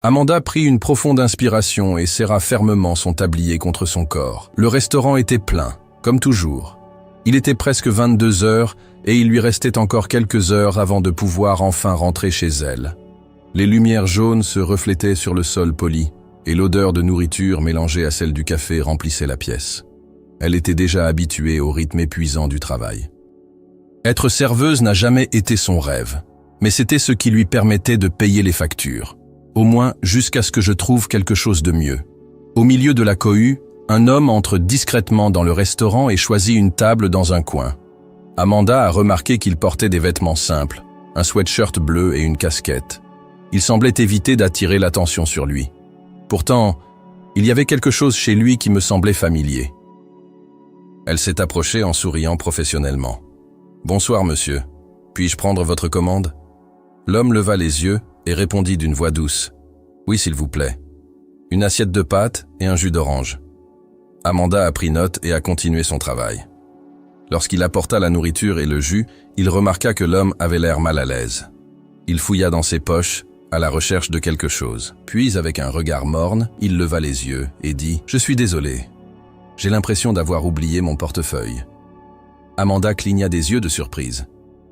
Amanda prit une profonde inspiration et serra fermement son tablier contre son corps. Le restaurant était plein, comme toujours. Il était presque 22 heures et il lui restait encore quelques heures avant de pouvoir enfin rentrer chez elle. Les lumières jaunes se reflétaient sur le sol poli et l'odeur de nourriture mélangée à celle du café remplissait la pièce. Elle était déjà habituée au rythme épuisant du travail. Être serveuse n'a jamais été son rêve, mais c'était ce qui lui permettait de payer les factures. Au moins jusqu'à ce que je trouve quelque chose de mieux. Au milieu de la cohue, un homme entre discrètement dans le restaurant et choisit une table dans un coin. Amanda a remarqué qu'il portait des vêtements simples, un sweatshirt bleu et une casquette. Il semblait éviter d'attirer l'attention sur lui. Pourtant, il y avait quelque chose chez lui qui me semblait familier. Elle s'est approchée en souriant professionnellement. « Bonsoir, monsieur. Puis-je prendre votre commande ?» L'homme leva les yeux et répondit d'une voix douce. « Oui, s'il vous plaît. Une assiette de pâtes et un jus d'orange. » Amanda a pris note et a continué son travail. Lorsqu'il apporta la nourriture et le jus, il remarqua que l'homme avait l'air mal à l'aise. Il fouilla dans ses poches, à la recherche de quelque chose. Puis, avec un regard morne, il leva les yeux et dit « Je suis désolé. J'ai l'impression d'avoir oublié mon portefeuille. » Amanda cligna des yeux de surprise.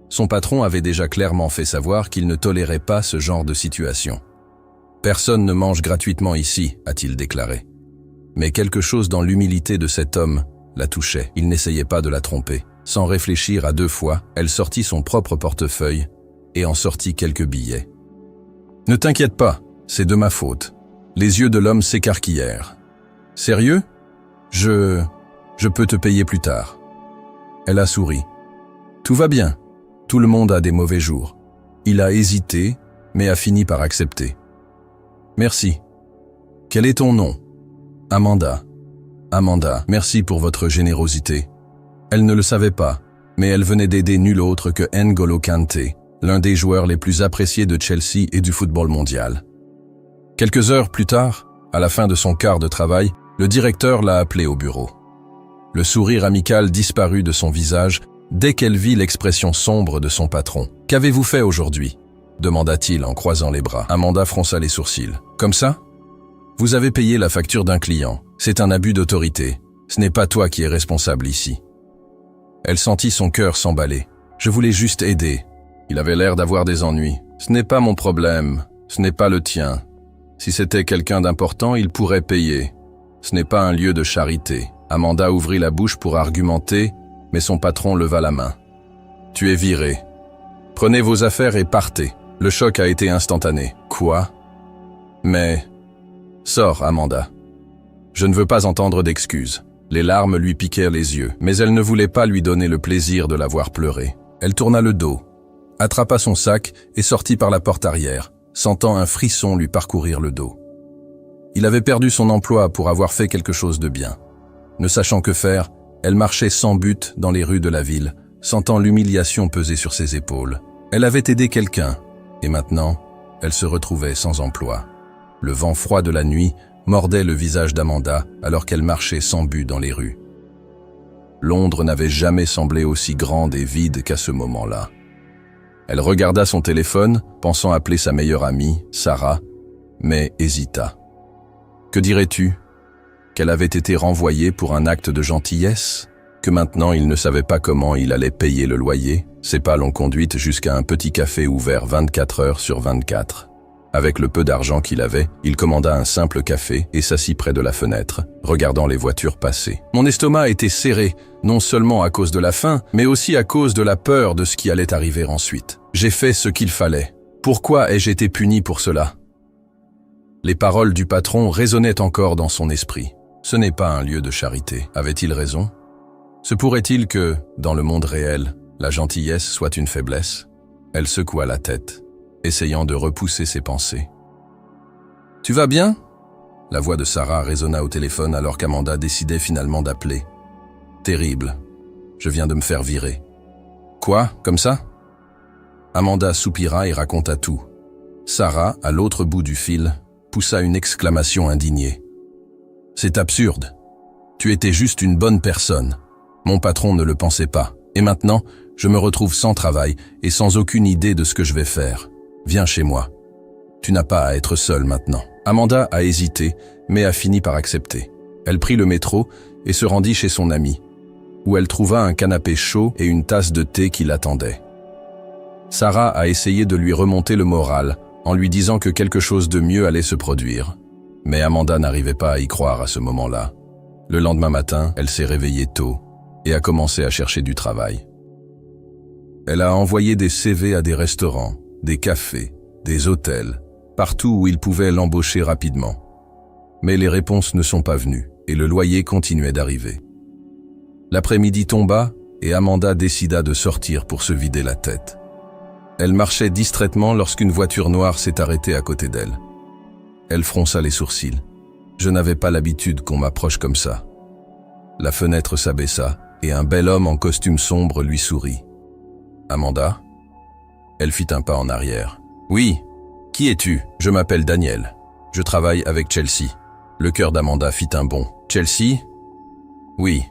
Son patron avait déjà clairement fait savoir qu'il ne tolérait pas ce genre de situation. « Personne ne mange gratuitement ici », a-t-il déclaré. Mais quelque chose dans l'humilité de cet homme la touchait. Il n'essayait pas de la tromper. Sans réfléchir à deux fois, elle sortit son propre portefeuille et en sortit quelques billets. « Ne t'inquiète pas, c'est de ma faute. » Les yeux de l'homme s'écarquillèrent. « Sérieux ? Je peux te payer plus tard. » Elle a souri. « Tout va bien. Tout le monde a des mauvais jours. » Il a hésité, mais a fini par accepter. « Merci. Quel est ton nom ? » « Amanda. »« Amanda, merci pour votre générosité. » Elle ne le savait pas, mais elle venait d'aider nul autre que N'Golo Kanté, l'un des joueurs les plus appréciés de Chelsea et du football mondial. Quelques heures plus tard, à la fin de son quart de travail, le directeur l'a appelée au bureau. Le sourire amical disparut de son visage dès qu'elle vit l'expression sombre de son patron. « Qu'avez-vous fait aujourd'hui ?» demanda-t-il en croisant les bras. Amanda fronça les sourcils. « Comme ça ? Vous avez payé la facture d'un client. C'est un abus d'autorité. Ce n'est pas toi qui es responsable ici. » Elle sentit son cœur s'emballer. « Je voulais juste aider. » Il avait l'air d'avoir des ennuis. « Ce n'est pas mon problème. Ce n'est pas le tien. Si c'était quelqu'un d'important, il pourrait payer. Ce n'est pas un lieu de charité. » Amanda ouvrit la bouche pour argumenter, mais son patron leva la main. « Tu es viré. Prenez vos affaires et partez. » Le choc a été instantané. « Quoi ? Mais... » « Sors, Amanda. » Je ne veux pas entendre d'excuses. Les larmes lui piquèrent les yeux, mais elle ne voulait pas lui donner le plaisir de la voir pleurer. Elle tourna le dos, attrapa son sac et sortit par la porte arrière, sentant un frisson lui parcourir le dos. Il avait perdu son emploi pour avoir fait quelque chose de bien. Ne sachant que faire, elle marchait sans but dans les rues de la ville, sentant l'humiliation peser sur ses épaules. Elle avait aidé quelqu'un, et maintenant, elle se retrouvait sans emploi. Le vent froid de la nuit mordait le visage d'Amanda alors qu'elle marchait sans but dans les rues. Londres n'avait jamais semblé aussi grande et vide qu'à ce moment-là. Elle regarda son téléphone, pensant appeler sa meilleure amie, Sarah, mais hésita. Que dirais-tu ? Qu'elle avait été renvoyée pour un acte de gentillesse ? Que maintenant il ne savait pas comment il allait payer le loyer ? Ses pas l'ont conduite jusqu'à un petit café ouvert 24 heures sur 24. Avec le peu d'argent qu'il avait, il commanda un simple café et s'assit près de la fenêtre, regardant les voitures passer. Mon estomac était serré, non seulement à cause de la faim, mais aussi à cause de la peur de ce qui allait arriver ensuite. J'ai fait ce qu'il fallait. Pourquoi ai-je été puni pour cela ? Les paroles du patron résonnaient encore dans son esprit. Ce n'est pas un lieu de charité. Avait-il raison ? Se pourrait-il que, dans le monde réel, la gentillesse soit une faiblesse ? Elle secoua la tête, essayant de repousser ses pensées. « Tu vas bien ?» La voix de Sarah résonna au téléphone alors qu'Amanda décidait finalement d'appeler. « Terrible. Je viens de me faire virer. »« Quoi, comme ça ?» Amanda soupira et raconta tout. Sarah, à l'autre bout du fil, poussa une exclamation indignée. « C'est absurde. Tu étais juste une bonne personne. Mon patron ne le pensait pas. Et maintenant, je me retrouve sans travail et sans aucune idée de ce que je vais faire. Viens chez moi. » Tu n'as pas à être seule maintenant. Amanda a hésité, mais a fini par accepter. Elle prit le métro et se rendit chez son amie, où elle trouva un canapé chaud et une tasse de thé qui l'attendaient. Sarah a essayé de lui remonter le moral en lui disant que quelque chose de mieux allait se produire. Mais Amanda n'arrivait pas à y croire à ce moment-là. Le lendemain matin, elle s'est réveillée tôt et a commencé à chercher du travail. Elle a envoyé des CV à des restaurants, des cafés, des hôtels, partout où ils pouvaient l'embaucher rapidement. Mais les réponses ne sont pas venues et le loyer continuait d'arriver. L'après-midi tomba et Amanda décida de sortir pour se vider la tête. Elle marchait distraitement lorsqu'une voiture noire s'est arrêtée à côté d'elle. Elle fronça les sourcils. Je n'avais pas l'habitude qu'on m'approche comme ça. La fenêtre s'abaissa et un bel homme en costume sombre lui sourit. Amanda? Elle fit un pas en arrière. Oui, qui es-tu? Je m'appelle Daniel. Je travaille avec Chelsea. Le cœur d'Amanda fit un bond. Chelsea? Oui.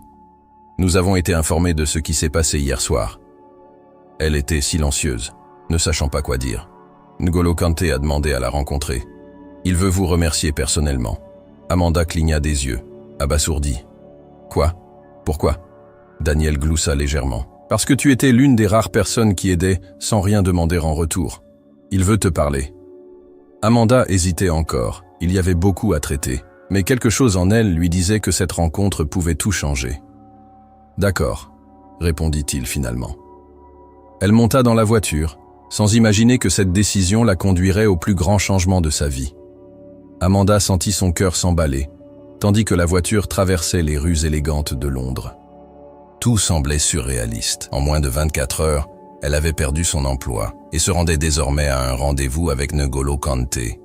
Nous avons été informés de ce qui s'est passé hier soir. Elle était silencieuse, ne sachant pas quoi dire. N'Golo Kanté a demandé à la rencontrer. Il veut vous remercier personnellement. Amanda cligna des yeux, abasourdie. Quoi? Pourquoi? Daniel gloussa légèrement. Parce que tu étais l'une des rares personnes qui aidait sans rien demander en retour. Il veut te parler. Amanda hésitait encore. Il y avait beaucoup à traiter. Mais quelque chose en elle lui disait que cette rencontre pouvait tout changer. D'accord, répondit-il finalement. Elle monta dans la voiture, sans imaginer que cette décision la conduirait au plus grand changement de sa vie. Amanda sentit son cœur s'emballer, tandis que la voiture traversait les rues élégantes de Londres. Tout semblait surréaliste. En moins de 24 heures, elle avait perdu son emploi et se rendait désormais à un rendez-vous avec N'Golo Kanté.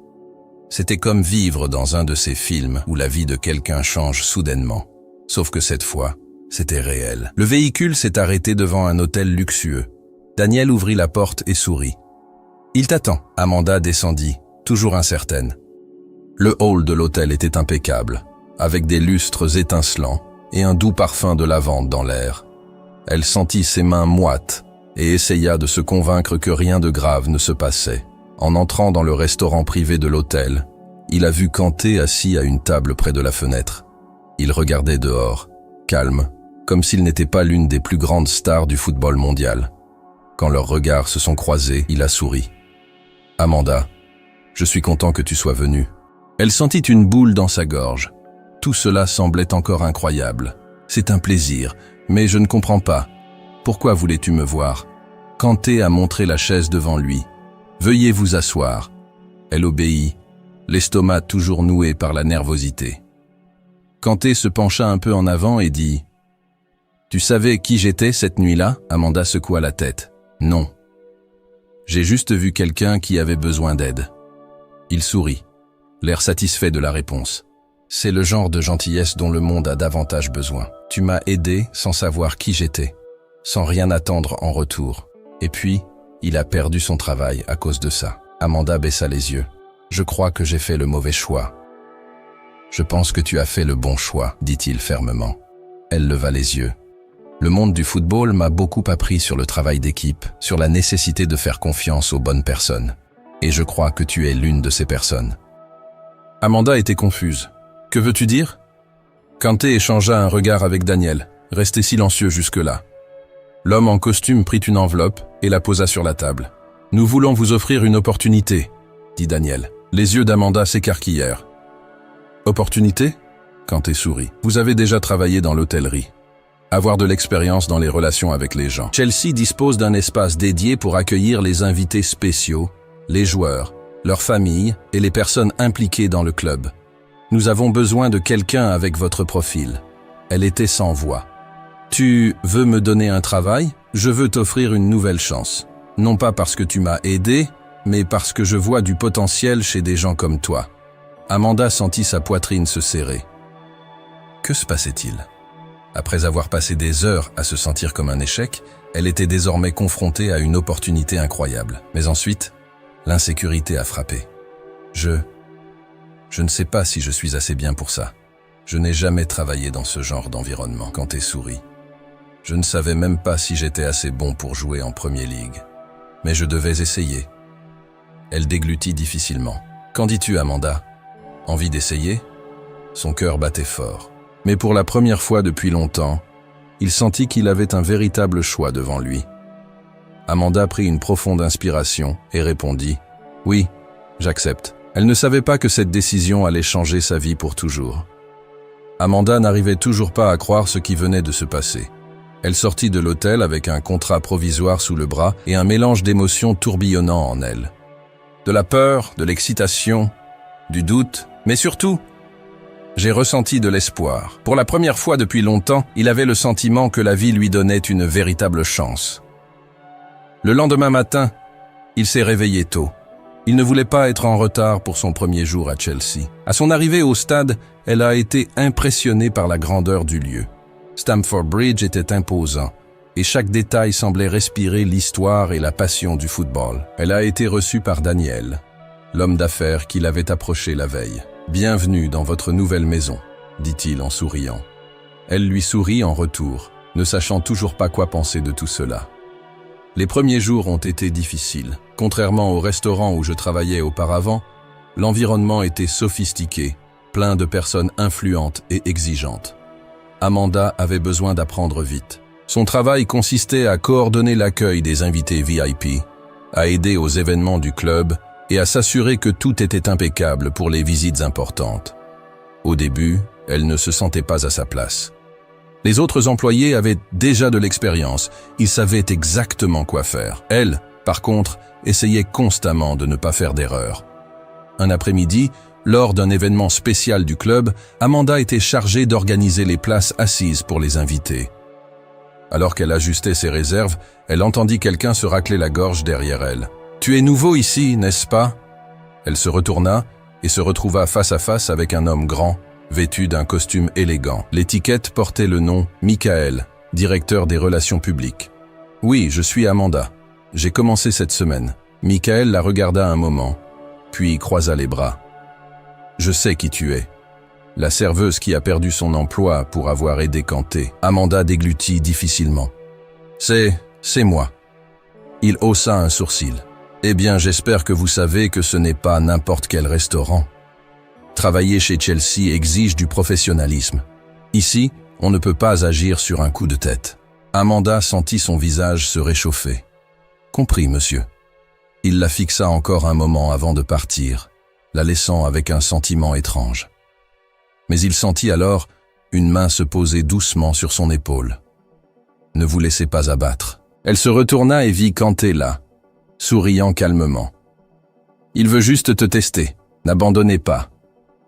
C'était comme vivre dans un de ces films où la vie de quelqu'un change soudainement. Sauf que cette fois, c'était réel. Le véhicule s'est arrêté devant un hôtel luxueux. Daniel ouvrit la porte et sourit. « Il t'attend. » Amanda descendit, toujours incertaine. Le hall de l'hôtel était impeccable, avec des lustres étincelants et un doux parfum de lavande dans l'air. Elle sentit ses mains moites et essaya de se convaincre que rien de grave ne se passait. En entrant dans le restaurant privé de l'hôtel, il a vu Kanté assis à une table près de la fenêtre. Il regardait dehors, calme, comme s'il n'était pas l'une des plus grandes stars du football mondial. Quand leurs regards se sont croisés, il a souri. « Amanda, je suis content que tu sois venue. » Elle sentit une boule dans sa gorge. Tout cela semblait encore incroyable. « C'est un plaisir, mais je ne comprends pas. Pourquoi voulais-tu me voir ?» Kanté a montré la chaise devant lui. « Veuillez vous asseoir. » Elle obéit, l'estomac toujours noué par la nervosité. Kanté se pencha un peu en avant et dit « Tu savais qui j'étais cette nuit-là » Amanda secoua la tête. « Non. J'ai juste vu quelqu'un qui avait besoin d'aide. » Il sourit, l'air satisfait de la réponse. « C'est le genre de gentillesse dont le monde a davantage besoin. Tu m'as aidé sans savoir qui j'étais, sans rien attendre en retour. Et puis, il a perdu son travail à cause de ça. » Amanda baissa les yeux. « Je crois que j'ai fait le mauvais choix. »« Je pense que tu as fait le bon choix, » dit-il fermement. Elle leva les yeux. « Le monde du football m'a beaucoup appris sur le travail d'équipe, sur la nécessité de faire confiance aux bonnes personnes. Et je crois que tu es l'une de ces personnes. » Amanda était confuse. « Que veux-tu dire ?» Kanté échangea un regard avec Daniel, resté silencieux jusque-là. L'homme en costume prit une enveloppe et la posa sur la table. « Nous voulons vous offrir une opportunité, » dit Daniel. Les yeux d'Amanda s'écarquillèrent. « Opportunité ?» Kanté sourit. « Vous avez déjà travaillé dans l'hôtellerie. Avoir de l'expérience dans les relations avec les gens. Chelsea dispose d'un espace dédié pour accueillir les invités spéciaux, les joueurs, leurs familles et les personnes impliquées dans le club. Nous avons besoin de quelqu'un avec votre profil. » Elle était sans voix. « Tu veux me donner un travail ? Je veux t'offrir une nouvelle chance. Non pas parce que tu m'as aidé, mais parce que je vois du potentiel chez des gens comme toi. » Amanda sentit sa poitrine se serrer. Que se passait-il ? Après avoir passé des heures à se sentir comme un échec, elle était désormais confrontée à une opportunité incroyable. Mais ensuite, l'insécurité a frappé. Je ne sais pas si je suis assez bien pour ça. Je n'ai jamais travaillé dans ce genre d'environnement. Kanté sourit. Je ne savais même pas si j'étais assez bon pour jouer en Premier League. Mais je devais essayer. Elle déglutit difficilement. « Qu'en dis-tu, Amanda? Envie d'essayer ?» Son cœur battait fort. Mais pour la première fois depuis longtemps, il sentit qu'il avait un véritable choix devant lui. Amanda prit une profonde inspiration et répondit « Oui, j'accepte. » Elle ne savait pas que cette décision allait changer sa vie pour toujours. Amanda n'arrivait toujours pas à croire ce qui venait de se passer. Elle sortit de l'hôtel avec un contrat provisoire sous le bras et un mélange d'émotions tourbillonnant en elle. De la peur, de l'excitation, du doute, mais surtout, j'ai ressenti de l'espoir. Pour la première fois depuis longtemps, il avait le sentiment que la vie lui donnait une véritable chance. Le lendemain matin, il s'est réveillé tôt. Il ne voulait pas être en retard pour son premier jour à Chelsea. À son arrivée au stade, elle a été impressionnée par la grandeur du lieu. Stamford Bridge était imposant, et chaque détail semblait respirer l'histoire et la passion du football. Elle a été reçue par Daniel, l'homme d'affaires qui l'avait approché la veille. « Bienvenue dans votre nouvelle maison », dit-il en souriant. Elle lui sourit en retour, ne sachant toujours pas quoi penser de tout cela. Les premiers jours ont été difficiles. Contrairement au restaurant où je travaillais auparavant, l'environnement était sophistiqué, plein de personnes influentes et exigeantes. Amanda avait besoin d'apprendre vite. Son travail consistait à coordonner l'accueil des invités VIP, à aider aux événements du club et à s'assurer que tout était impeccable pour les visites importantes. Au début, elle ne se sentait pas à sa place. Les autres employés avaient déjà de l'expérience, ils savaient exactement quoi faire. Elle, par contre, essayait constamment de ne pas faire d'erreur. Un après-midi, lors d'un événement spécial du club, Amanda était chargée d'organiser les places assises pour les invités. Alors qu'elle ajustait ses réserves, elle entendit quelqu'un se racler la gorge derrière elle. « Tu es nouveau ici, n'est-ce pas ?» Elle se retourna et se retrouva face à face avec un homme grand, vêtu d'un costume élégant. L'étiquette portait le nom « Michael, directeur des relations publiques ». « Oui, je suis Amanda. J'ai commencé cette semaine. » Michael la regarda un moment, puis croisa les bras. « Je sais qui tu es. La serveuse qui a perdu son emploi pour avoir aidé Kanté. » Amanda déglutit difficilement. « C'est moi. » Il haussa un sourcil. « Eh bien, j'espère que vous savez que ce n'est pas n'importe quel restaurant. Travailler chez Chelsea exige du professionnalisme. Ici, on ne peut pas agir sur un coup de tête. » Amanda sentit son visage se réchauffer. « Compris, monsieur. » Il la fixa encore un moment avant de partir, la laissant avec un sentiment étrange. Mais il sentit alors une main se poser doucement sur son épaule. « Ne vous laissez pas abattre. » Elle se retourna et vit Kanté là, souriant calmement. « Il veut juste te tester. N'abandonnez pas. »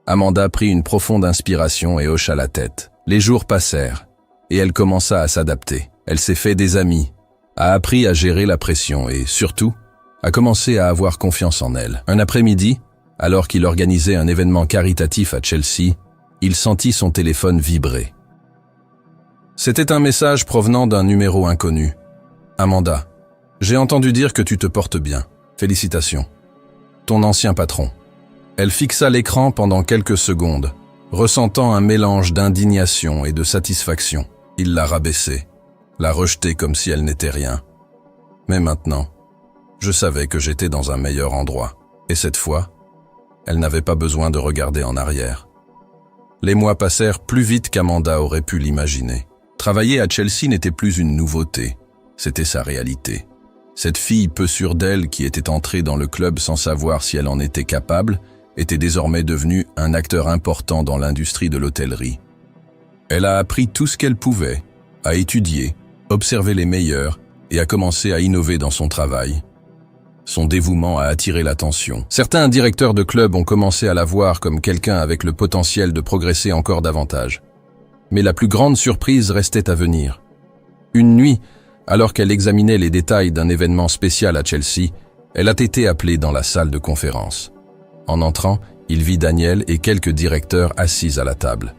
Amanda prit une profonde inspiration et hocha la tête. Les jours passèrent, et elle commença à s'adapter. Elle s'est fait des amis, a appris à gérer la pression et, surtout, a commencé à avoir confiance en elle. Un après-midi, alors qu'il organisait un événement caritatif à Chelsea, il sentit son téléphone vibrer. C'était un message provenant d'un numéro inconnu. « Amanda, j'ai entendu dire que tu te portes bien. Félicitations. Ton ancien patron. » Elle fixa l'écran pendant quelques secondes, ressentant un mélange d'indignation et de satisfaction. Il la rabaissait, la rejetait comme si elle n'était rien. Mais maintenant, je savais que j'étais dans un meilleur endroit. Et cette fois, elle n'avait pas besoin de regarder en arrière. Les mois passèrent plus vite qu'Amanda aurait pu l'imaginer. Travailler à Chelsea n'était plus une nouveauté, c'était sa réalité. Cette fille peu sûre d'elle qui était entrée dans le club sans savoir si elle en était capable, était désormais devenue un acteur important dans l'industrie de l'hôtellerie. Elle a appris tout ce qu'elle pouvait, a étudié, observé les meilleurs et a commencé à innover dans son travail. Son dévouement a attiré l'attention. Certains directeurs de club ont commencé à la voir comme quelqu'un avec le potentiel de progresser encore davantage. Mais la plus grande surprise restait à venir. Une nuit, alors qu'elle examinait les détails d'un événement spécial à Chelsea, elle a été appelée dans la salle de conférence. En entrant, il vit Daniel et quelques directeurs assis à la table.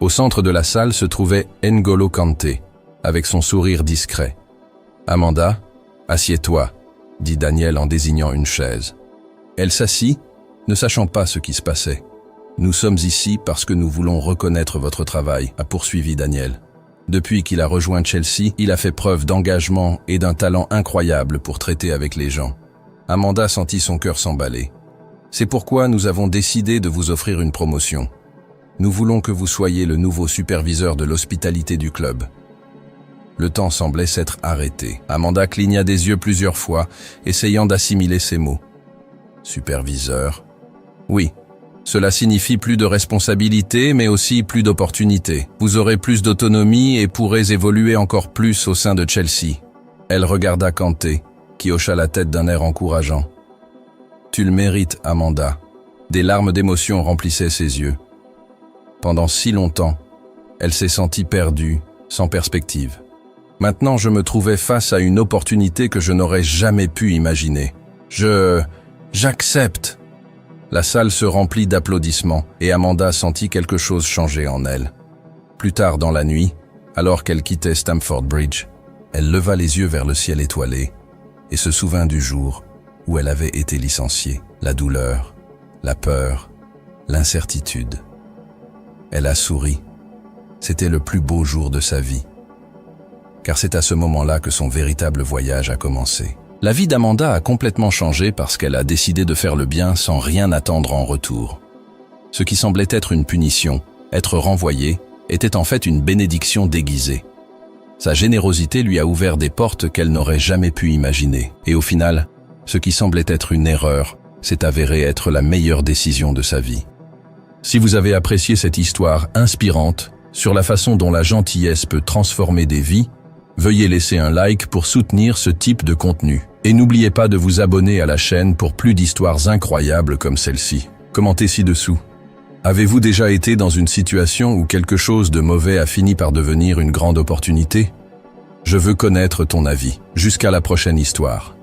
Au centre de la salle se trouvait N'Golo Kanté, avec son sourire discret. « Amanda, assieds-toi », dit Daniel en désignant une chaise. Elle s'assit, ne sachant pas ce qui se passait. « Nous sommes ici parce que nous voulons reconnaître votre travail », a poursuivi Daniel. Depuis qu'il a rejoint Chelsea, il a fait preuve d'engagement et d'un talent incroyable pour traiter avec les gens. Amanda sentit son cœur s'emballer. C'est pourquoi nous avons décidé de vous offrir une promotion. Nous voulons que vous soyez le nouveau superviseur de l'hospitalité du club. Le temps semblait s'être arrêté. Amanda cligna des yeux plusieurs fois, essayant d'assimiler ces mots. Superviseur. Oui, cela signifie plus de responsabilités, mais aussi plus d'opportunités. Vous aurez plus d'autonomie et pourrez évoluer encore plus au sein de Chelsea. Elle regarda Kanté, qui hocha la tête d'un air encourageant. Tu le mérites, Amanda. Des larmes d'émotion remplissaient ses yeux. Pendant si longtemps, elle s'est sentie perdue, sans perspective. Maintenant, je me trouvais face à une opportunité que je n'aurais jamais pu imaginer. J'accepte. La salle se remplit d'applaudissements et Amanda sentit quelque chose changer en elle. Plus tard dans la nuit, alors qu'elle quittait Stamford Bridge, elle leva les yeux vers le ciel étoilé et se souvint du jour où elle avait été licenciée. La douleur, la peur, l'incertitude. Elle a souri. C'était le plus beau jour de sa vie. Car c'est à ce moment-là que son véritable voyage a commencé. La vie d'Amanda a complètement changé parce qu'elle a décidé de faire le bien sans rien attendre en retour. Ce qui semblait être une punition, être renvoyée, était en fait une bénédiction déguisée. Sa générosité lui a ouvert des portes qu'elle n'aurait jamais pu imaginer. Et au final, ce qui semblait être une erreur s'est avéré être la meilleure décision de sa vie. Si vous avez apprécié cette histoire inspirante sur la façon dont la gentillesse peut transformer des vies, veuillez laisser un like pour soutenir ce type de contenu. Et n'oubliez pas de vous abonner à la chaîne pour plus d'histoires incroyables comme celle-ci. Commentez ci-dessous. Avez-vous déjà été dans une situation où quelque chose de mauvais a fini par devenir une grande opportunité? Je veux connaître ton avis. Jusqu'à la prochaine histoire.